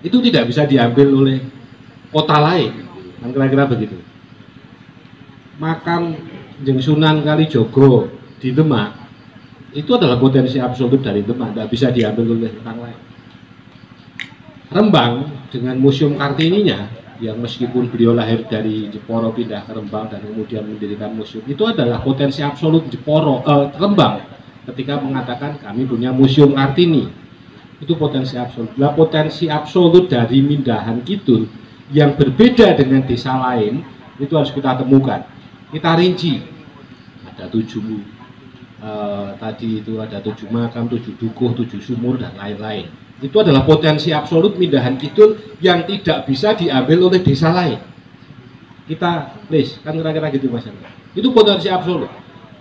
itu tidak bisa diambil oleh kota lain, kan kira-kira begitu. Makam Jeng Sunan Kalijogo di Demak itu adalah potensi absolut dari Demak, tidak bisa diambil oleh orang lain. Rembang dengan Museum Kartininya, yang meskipun beliau lahir dari Jeporo pindah ke Rembang dan kemudian mendirikan museum, itu adalah potensi absolut Rembang ketika mengatakan kami punya Museum Kartini. Itu potensi absolut. Nah, potensi absolut dari Mindahan Kidul yang berbeda dengan desa lain itu harus kita temukan. Kita rinci, ada 7 tadi itu ada 7 makam, 7 dukuh, 7 sumur dan lain-lain. Itu adalah potensi absolut Mindahan Kidul yang tidak bisa diambil oleh desa lain. Kita list kan kira-kira gitu Mas. Itu potensi absolut.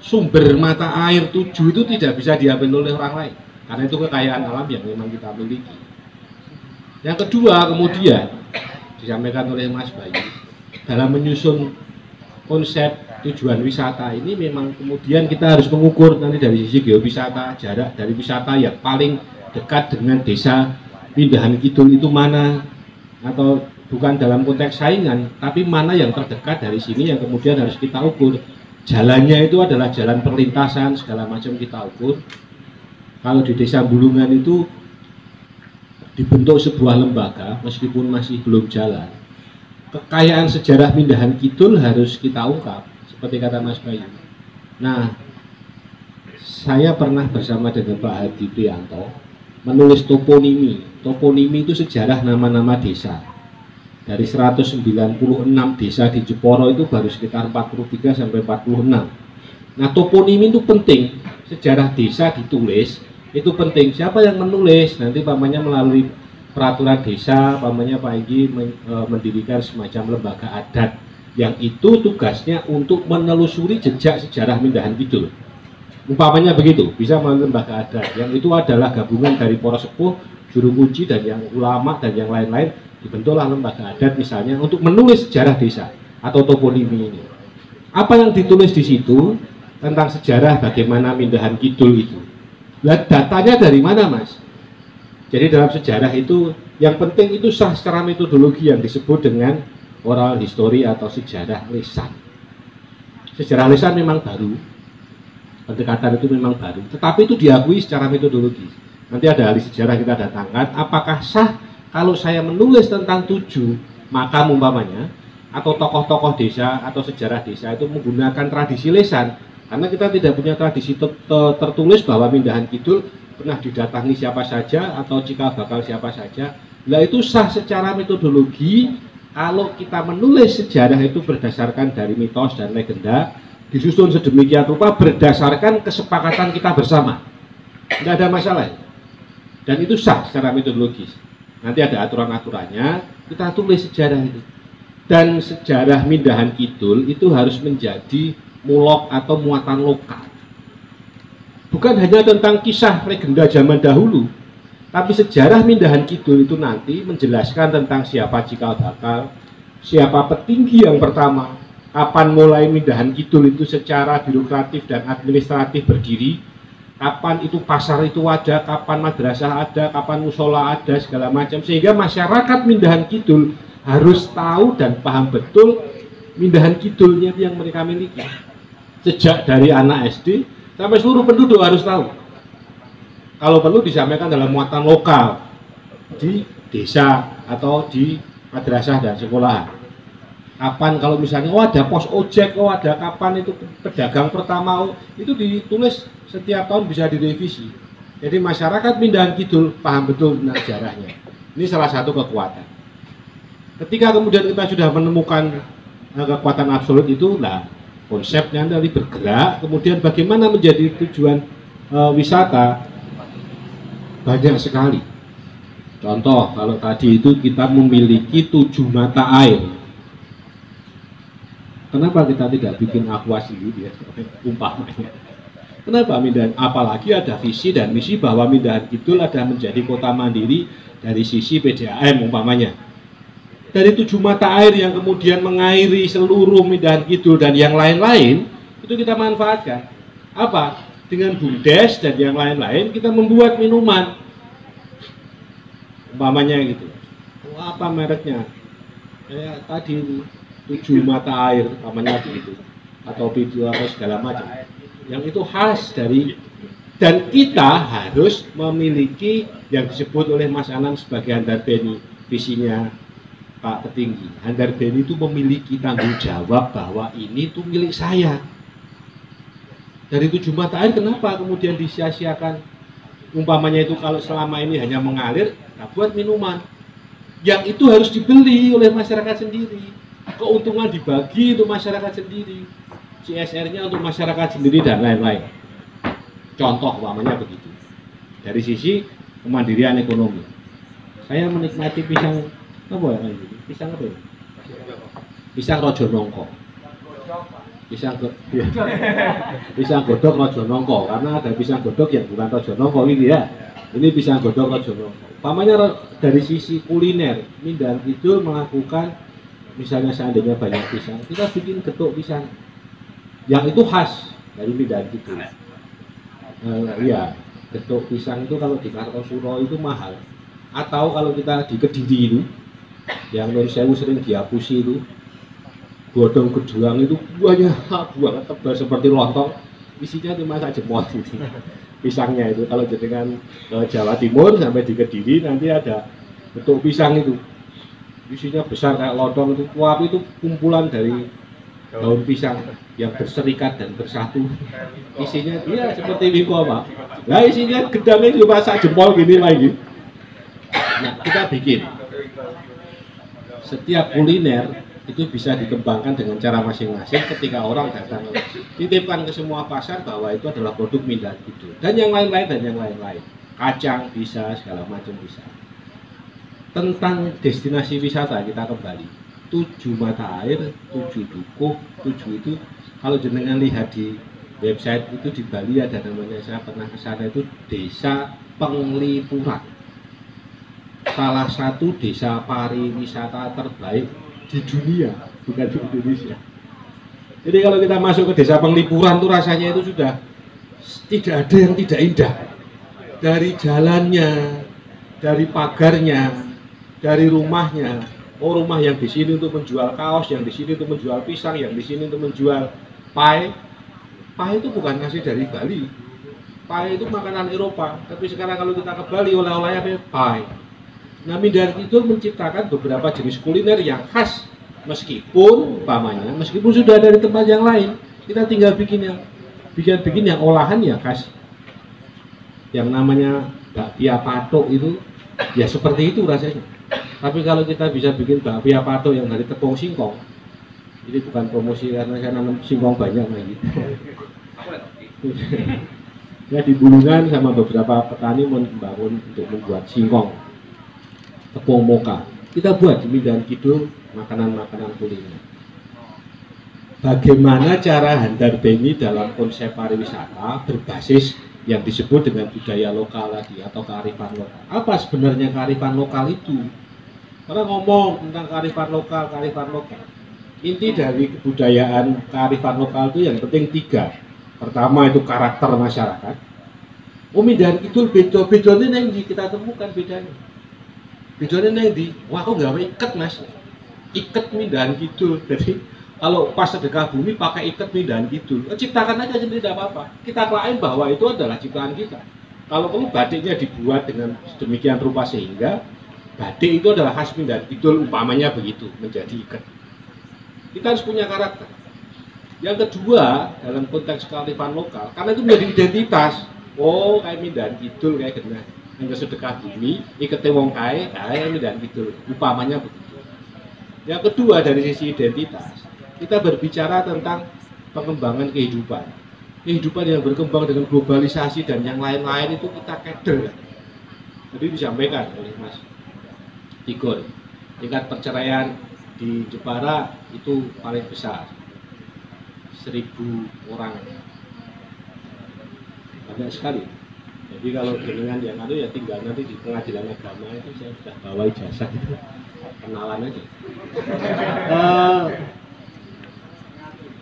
Sumber mata air 7 itu tidak bisa diambil oleh orang lain karena itu kekayaan alam yang memang kita miliki. Yang kedua, kemudian disampaikan oleh Mas Bayu dalam menyusun konsep tujuan wisata ini, memang kemudian kita harus mengukur nanti dari sisi geowisata, jarak dari wisata yang paling dekat dengan desa Mindahan Kidul itu mana, atau bukan dalam konteks saingan, tapi mana yang terdekat dari sini yang kemudian harus kita ukur. Jalannya itu adalah jalan perlintasan, segala macam kita ukur. Kalau di desa Bulungan itu dibentuk sebuah lembaga, meskipun masih belum jalan, kekayaan sejarah Mindahan Kidul harus kita ungkap, seperti kata Mas Bayu. Nah, saya pernah bersama dengan Pak Hadi Prianto menulis toponimi. Toponimi itu sejarah nama-nama desa. Dari 196 desa di Jeporo itu baru sekitar 43 sampai 46. Nah, toponimi itu penting. Sejarah desa ditulis itu penting. Siapa yang menulis? Nanti pamannya melalui peraturan desa, pamannya Pak Egi mendirikan semacam lembaga adat yang itu tugasnya untuk menelusuri jejak sejarah Mindahan Kidul. Umpamanya begitu, bisa melalui lembaga adat yang itu adalah gabungan dari para sepuh, juru kunci dan yang ulama dan yang lain-lain, dibentuklah lembaga adat misalnya untuk menulis sejarah desa atau toponimi ini. Apa yang ditulis di situ tentang sejarah bagaimana Mindahan Kidul itu? Lah, datanya dari mana, Mas? Jadi dalam sejarah itu yang penting itu sah secara metodologi yang disebut dengan oral history atau sejarah lisan. Sejarah lisan memang baru, pendekatan itu memang baru, tetapi itu diakui secara metodologi. Nanti ada ahli sejarah kita datangkan, apakah sah kalau saya menulis tentang 7 makam umpamanya, atau tokoh-tokoh desa atau sejarah desa itu menggunakan tradisi lisan, karena kita tidak punya tradisi tertulis bahwa Mindahan Kidul pernah didatangi siapa saja atau cikal bakal siapa saja. Nah, itu sah secara metodologi kalau kita menulis sejarah itu berdasarkan dari mitos dan legenda, disusun sedemikian rupa berdasarkan kesepakatan kita bersama. Tidak ada masalah. Dan itu sah secara metodologis. Nanti ada aturan-aturannya, kita tulis sejarah itu. Dan sejarah Mindahan Kidul itu harus menjadi mulok atau muatan lokal. Bukan hanya tentang kisah legenda zaman dahulu, tapi sejarah Mindahan Kidul itu nanti menjelaskan tentang siapa cikal bakal, siapa petinggi yang pertama, kapan mulai Mindahan Kidul itu secara birokratif dan administratif berdiri, kapan itu pasar itu ada, kapan madrasah ada, kapan musola ada, segala macam, sehingga masyarakat Mindahan Kidul harus tahu dan paham betul Mindahan Kidulnya yang mereka miliki. Sejak dari anak SD sampai seluruh penduduk harus tahu. Kalau perlu disampaikan dalam muatan lokal di desa atau di madrasah dan sekolah. Kapan kalau misalnya ada pos ojek, ada kapan itu pedagang pertama, itu ditulis setiap tahun bisa direvisi. Jadi masyarakat Mindahan Kidul paham betul tentang sejarahnya. Ini salah satu kekuatan. Ketika kemudian kita sudah menemukan kekuatan absolut itu, nah konsepnya dari bergerak, kemudian bagaimana menjadi tujuan wisata, banyak sekali. Contoh, kalau tadi itu kita memiliki 7 mata air. Kenapa kita tidak bikin aqua sendiri ya, umpamanya? Kenapa Mindahan? Apalagi ada visi dan misi bahwa Mindahan Kidul ada menjadi kota mandiri dari sisi PDAM umpamanya. Dari 7 mata air yang kemudian mengairi seluruh Mindahan Kidul dan yang lain-lain, itu kita manfaatkan. Apa? Dengan bumdes dan yang lain-lain kita membuat minuman. Umpamanya gitu. apa mereknya? Kayak tadi 7 mata air namanya begitu, atau video atau segala macam. Yang itu khas dari, dan kita harus memiliki yang disebut oleh Mas Anang sebagai Handar Beni, visinya Pak Petinggi. Handar Beni itu memiliki tanggung jawab bahwa ini tuh milik saya. Dari 7 mata air kenapa kemudian disia-siakan? Umpamanya itu kalau selama ini hanya mengalir, kita buat minuman. Yang itu harus dibeli oleh masyarakat sendiri. Keuntungan dibagi untuk masyarakat sendiri. CSR-nya untuk masyarakat sendiri dan lain-lain. Contoh umpamanya begitu. Dari sisi kemandirian ekonomi. Saya menikmati pisang apa ya? Pisang apa ya? Pisang Rojo Nongko. Pisang godok Rojo Nongko, karena ada pisang godok yang bukan Rojo Nongko ini ya. Ini pisang godok Rojo Nongko. Umpamanya dari sisi kuliner, Mindan Kidul melakukan, misalnya seandainya banyak pisang, kita bikin getuk pisang. Yang itu khas dari Mindan Kidul. Iya, getuk pisang itu kalau di Kartosuro itu mahal. Atau kalau kita di Kediri itu, yang Nur Sewu sering dihapusi itu, godong kejuang itu banyak banget, tebal seperti lontong, isinya cuma sak jempol gitu. Pisangnya itu kalau dengan Jawa Timur sampai di Kediri nanti ada getuk pisang itu, isinya besar kayak lontong itu, kuap itu kumpulan dari daun pisang yang berserikat dan bersatu. Isinya iya seperti Wiko Pak. Nah isinya gedangnya cuma sak jempol gini lagi. Nah kita bikin setiap kuliner itu bisa dikembangkan dengan cara masing-masing. Ketika orang datang titipkan ke semua pasar bahwa itu adalah produk Mindan Kidul, dan yang lain-lain, kacang bisa, segala macam bisa. Tentang destinasi wisata kita kembali, 7 mata air, 7 dukuh, 7 itu kalau jenengan lihat di website itu di Bali ada namanya, saya pernah ke sana, itu Desa Penglipuran, salah satu desa pariwisata terbaik di dunia, bukan di Indonesia. Jadi kalau kita masuk ke Desa Penglipuran tuh rasanya itu sudah tidak ada yang tidak indah. Dari jalannya, dari pagarnya, dari rumahnya. Oh, rumah yang di sini untuk menjual kaos, yang di sini untuk menjual pisang, yang di sini untuk menjual pai. Pai itu bukan asli dari Bali. Pai itu makanan Eropa. Tapi sekarang kalau kita ke Bali, oleh-olehnya apa? Pai. Nah, Mindan Kidul menciptakan beberapa jenis kuliner yang khas, meskipun sudah dari tempat yang lain, kita tinggal bikin yang olahan yang khas. Yang namanya bakpia patok itu, ya seperti itu rasanya. Tapi kalau kita bisa bikin bakpia patok yang dari tepung singkong, ini bukan promosi karena saya nanam singkong banyak gitu. Ya di Bulungan sama beberapa petani membangun untuk membuat singkong tepung moka. Kita buat di Mindan Kidul makanan-makanan kuliner. Bagaimana cara Handar Beni dalam konsep pariwisata berbasis yang disebut dengan budaya lokal tadi atau kearifan lokal. Apa sebenarnya kearifan lokal itu? Orang ngomong tentang kearifan lokal. Inti dari kebudayaan kearifan lokal itu yang penting 3. Pertama itu karakter masyarakat. Mindan Kidul beda-bedanya yang kita temukan bedanya. Bedanya nanti, wah kok nggak iket mas, iket Mindan Kidul. Jadi kalau pas sedekah bumi pakai iket Mindan Kidul, ciptakan aja sendiri tidak apa-apa. Kita klaim bahwa itu adalah ciptaan kita. Kalau perlu batiknya dibuat dengan sedemikian rupa sehingga batik itu adalah khas Mindan Kidul, umpamanya begitu, menjadi iket. Kita harus punya karakter. Yang kedua, dalam konteks kearifan lokal, karena itu menjadi identitas. Oh, kayak Mindan Kidul, kayak gini. Yang sedekah bumi, ikete wong kae Mindan Kidul, upamanya begitu. Yang kedua dari sisi identitas, kita berbicara tentang pengembangan kehidupan. Kehidupan yang berkembang dengan globalisasi dan yang lain-lain itu kita keder. Jadi disampaikan oleh Mas Tigor, tingkat perceraian di Jepara itu paling besar, 1000 orang, banyak sekali. Jadi kalau dengan yang ya tinggal nanti di pengadilan agama itu saya sudah bawa ijazah itu, kenalan aja.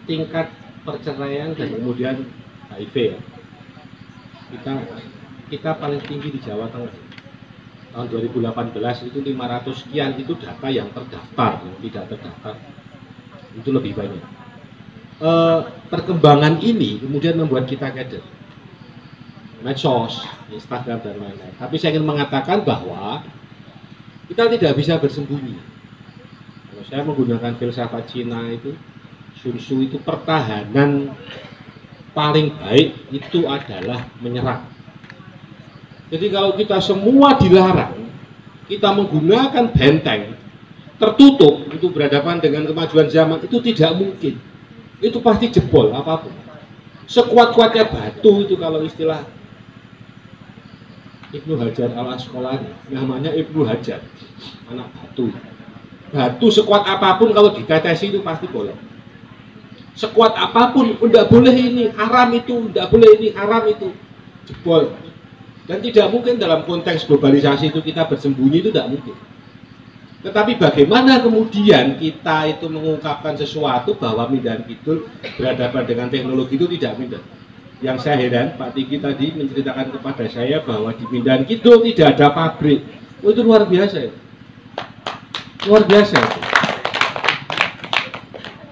Tingkat perceraian dan kemudian HIV ya, kita paling tinggi di Jawa Tengah. tahun 2018 itu 500 sekian itu data yang terdaftar, yang tidak terdaftar itu lebih banyak. Perkembangan ini kemudian membuat kita kaget, medsos, Instagram dan lain-lain. Tapi saya ingin mengatakan bahwa kita tidak bisa bersembunyi. Kalau saya menggunakan filsafat Cina itu, Sun Tzu itu pertahanan paling baik itu adalah menyerang. Jadi kalau kita semua dilarang, kita menggunakan benteng tertutup untuk berhadapan dengan kemajuan zaman, itu tidak mungkin. Itu pasti jebol apapun. Sekuat-kuatnya batu itu, kalau istilah Ibnu Hajar al-Asqalani, namanya Ibnu Hajar, anak batu. Batu sekuat apapun kalau ditetesi itu pasti bolong. Sekuat apapun, tidak boleh ini, haram itu, tidak boleh ini, haram itu, jebol. Dan tidak mungkin dalam konteks globalisasi itu kita bersembunyi, itu tidak mungkin. Tetapi bagaimana kemudian kita itu mengungkapkan sesuatu bahwa Mindan Kidul berhadapan dengan teknologi itu tidak mudah. Yang saya heran, Pak Tiki tadi menceritakan kepada saya bahwa di Mindan Kidul tidak ada pabrik. Oh, itu luar biasa ya. Luar biasa itu.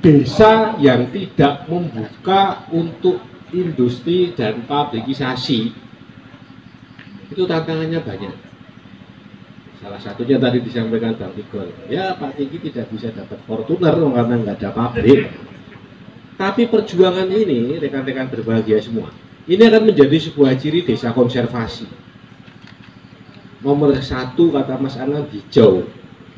Desa yang tidak membuka untuk industri dan pabrikisasi, itu tantangannya banyak. Salah satunya tadi disampaikan Bang Tigor, ya Pak Tiki tidak bisa dapat Fortuner karena nggak ada pabrik. Tapi perjuangan ini, rekan-rekan berbahagia semua, ini akan menjadi sebuah ciri desa konservasi. Nomor 1 kata Mas Anang, hijau.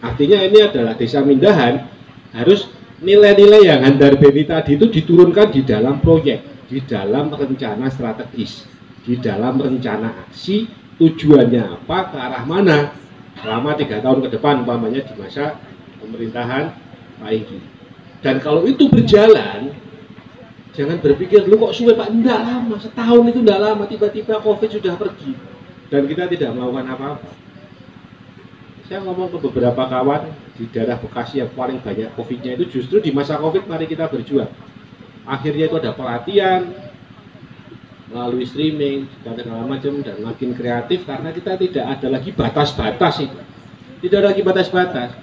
Artinya ini adalah desa Mindahan, harus nilai-nilai yang Handar Beni tadi itu diturunkan di dalam proyek, di dalam rencana strategis, di dalam rencana aksi. Tujuannya apa, ke arah mana selama 3 tahun ke depan, umpamanya di masa pemerintahan Pak Igi. Dan kalau itu berjalan, jangan berpikir, lu kok suwe Pak, enggak lama, setahun itu enggak lama, tiba-tiba COVID sudah pergi dan kita tidak melakukan apa-apa. Saya ngomong ke beberapa kawan di daerah Bekasi yang paling banyak COVID-nya itu justru di masa COVID, mari kita berjuang. Akhirnya itu ada pelatihan melalui streaming dan segala macam, dan makin kreatif karena kita tidak ada lagi batas-batas itu. Tidak ada lagi batas-batas.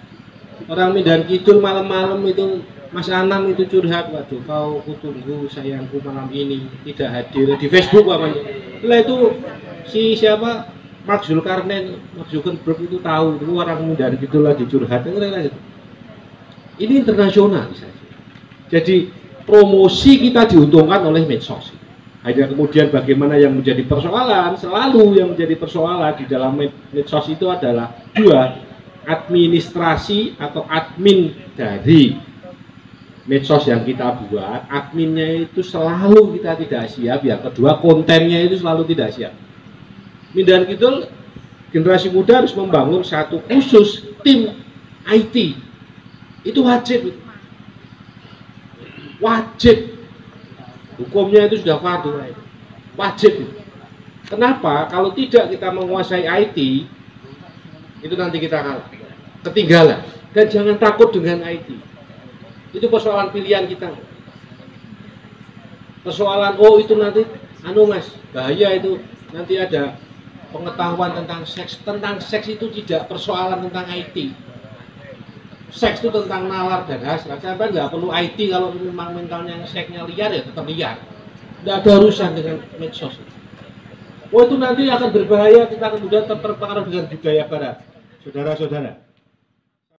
Orang Mindan Kidul malam-malam itu, Mas Anam itu curhat, waduh kau kutunggu sayangku malam ini tidak hadir di Facebook namanya. Setelah itu si siapa, Mark Zuckerberg itu tahu itu orang Mindan Kidul lagi curhat. Ini internasional misalnya. Jadi promosi kita diuntungkan oleh medsos. Hanya kemudian bagaimana yang menjadi persoalan, selalu yang menjadi persoalan di dalam medsos itu adalah 2, administrasi atau admin dari medsos yang kita buat, adminnya itu selalu kita tidak siap. Yang kedua, kontennya itu selalu tidak siap. Mindan Kidul, generasi muda harus membangun satu khusus tim IT. Itu wajib. Wajib. Hukumnya itu sudah fardu, wajib. Kenapa? Kalau tidak kita menguasai IT, itu nanti kita kalah, ketinggalan. Dan jangan takut dengan IT. Itu persoalan pilihan kita. Persoalan, oh itu nanti, mas, bahaya itu, nanti ada pengetahuan tentang seks. Tentang seks itu tidak persoalan tentang IT. Seks itu tentang nalar dan hasrat. Sampai nggak perlu IT kalau memang mentalnya seksnya liar, ya tetap liar. Nggak ada urusan dengan medsos. Oh itu nanti akan berbahaya, kita kemudian terpengaruh dengan budaya barat. Saudara-saudara,